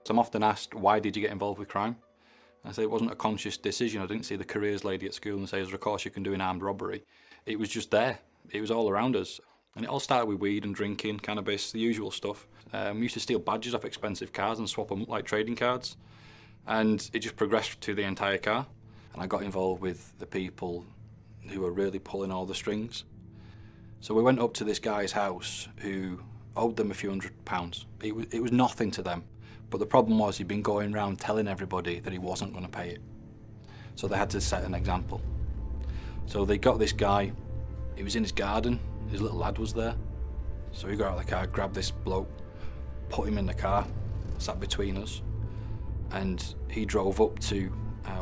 So I'm often asked, why did you get involved with crime? I say it wasn't a conscious decision. I didn't see the careers lady at school and say, is there a course you can do in armed robbery? It was just there. It was all around us. And it all started with weed and drinking, cannabis, the usual stuff. We used to steal badges off expensive cars and swap them up like trading cards. And it just progressed to the entire car. And I got involved with the people who were really pulling all the strings. So we went up to this guy's house who owed them a few £100. It was nothing to them. But the problem was he'd been going around telling everybody that he wasn't going to pay it. So they had to set an example. So they got this guy, he was in his garden, his little lad was there. So he got out of the car, grabbed this bloke, put him in the car, sat between us, and he drove up to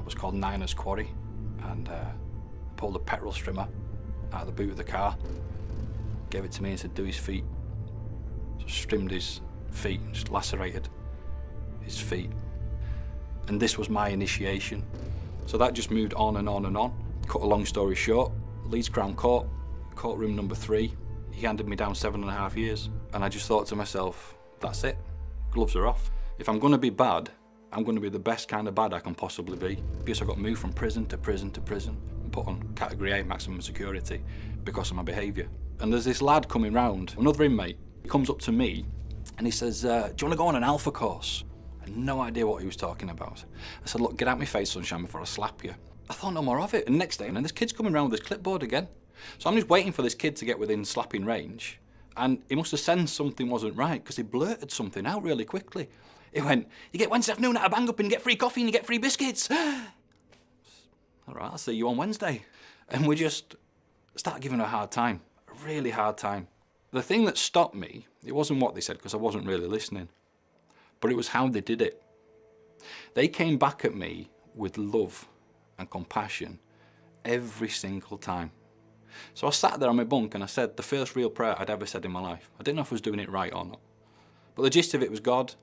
what's called Niner's Quarry and pulled a petrol strimmer out of the boot of the car, gave it to me and said, do his feet. So strimmed his feet, just lacerated his feet. And this was my initiation. So that just moved on and on and on. Cut a long story short, Leeds Crown Court, courtroom number 3, he handed me down 7.5 years. And I just thought to myself, that's it, gloves are off. If I'm gonna be bad, I'm gonna be the best kind of bad I can possibly be. Because I got moved from prison to prison to prison and put on category A maximum security because of my behaviour. And there's this lad coming round, another inmate, he comes up to me and he says, do you want to go on an alpha course? I had no idea what he was talking about. I said, look, get out my face, sunshine, before I slap you. I thought no more of it. And next day, and this kid's coming around with his clipboard again. So I'm just waiting for this kid to get within slapping range. And he must have sensed something wasn't right because he blurted something out really quickly. He went, you get Wednesday afternoon at a bang up and you get free coffee and you get free biscuits. All right, I'll see you on Wednesday. And we just started giving her a hard time, a really hard time. The thing that stopped me, it wasn't what they said because I wasn't really listening, but it was how they did it. They came back at me with love and compassion every single time. So I sat there on my bunk and I said the first real prayer I'd ever said in my life. I didn't know if I was doing it right or not. But the gist of it was, God,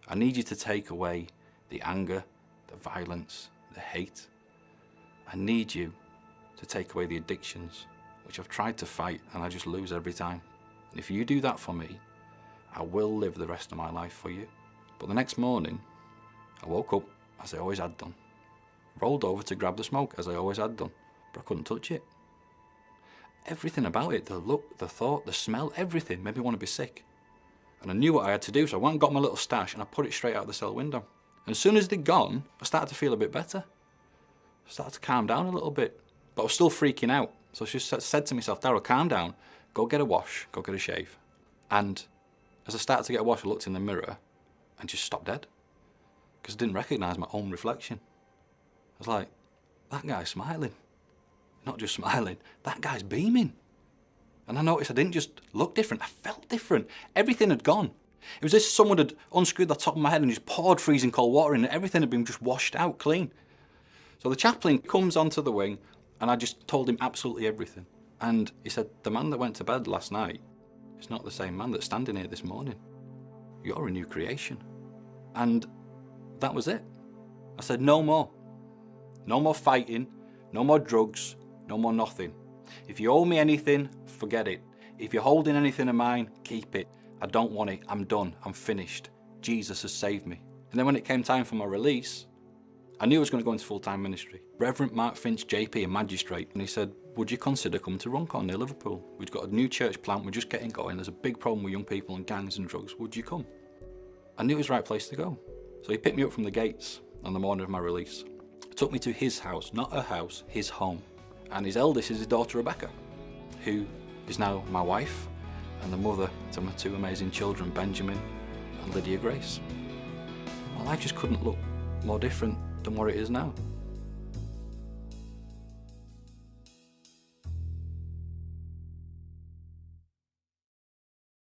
I need you to take away the anger, the violence, the hate. I need you to take away the addictions, which I've tried to fight and I just lose every time. And if you do that for me, I will live the rest of my life for you. But the next morning, I woke up, as I always had done, rolled over to grab the smoke, as I always had done, but I couldn't touch it. Everything about it, the look, the thought, the smell, everything made me want to be sick. And I knew what I had to do, so I went and got my little stash and I put it straight out the cell window. And as soon as they'd gone, I started to feel a bit better. I started to calm down a little bit, but I was still freaking out. So I just said to myself, Darryl, calm down, go get a wash, go get a shave. And as I started to get a wash, I looked in the mirror and just stopped dead. Because I didn't recognise my own reflection. I was like, that guy's smiling. Not just smiling, that guy's beaming. And I noticed I didn't just look different, I felt different. Everything had gone. It was as if someone had unscrewed the top of my head and just poured freezing cold water in, and everything had been just washed out clean. So the chaplain comes onto the wing and I just told him absolutely everything. And he said, the man that went to bed last night is not the same man that's standing here this morning. You're a new creation. And that was it. I said, no more. No more fighting, no more drugs, no more nothing. If you owe me anything, forget it. If you're holding anything of mine, keep it. I don't want it, I'm done, I'm finished. Jesus has saved me. And then when it came time for my release, I knew I was going to go into full-time ministry. Reverend Mark Finch, JP, a magistrate, and he said, would you consider coming to Runcorn near Liverpool? We've got a new church plant, we're just getting going, there's a big problem with young people and gangs and drugs, would you come? I knew it was the right place to go. So he picked me up from the gates on the morning of my release. Took me to his house, not a house, his home. And his eldest is his daughter Rebecca, who is now my wife and the mother to my 2 amazing children, Benjamin and Lydia Grace. My life just couldn't look more different than what it is now.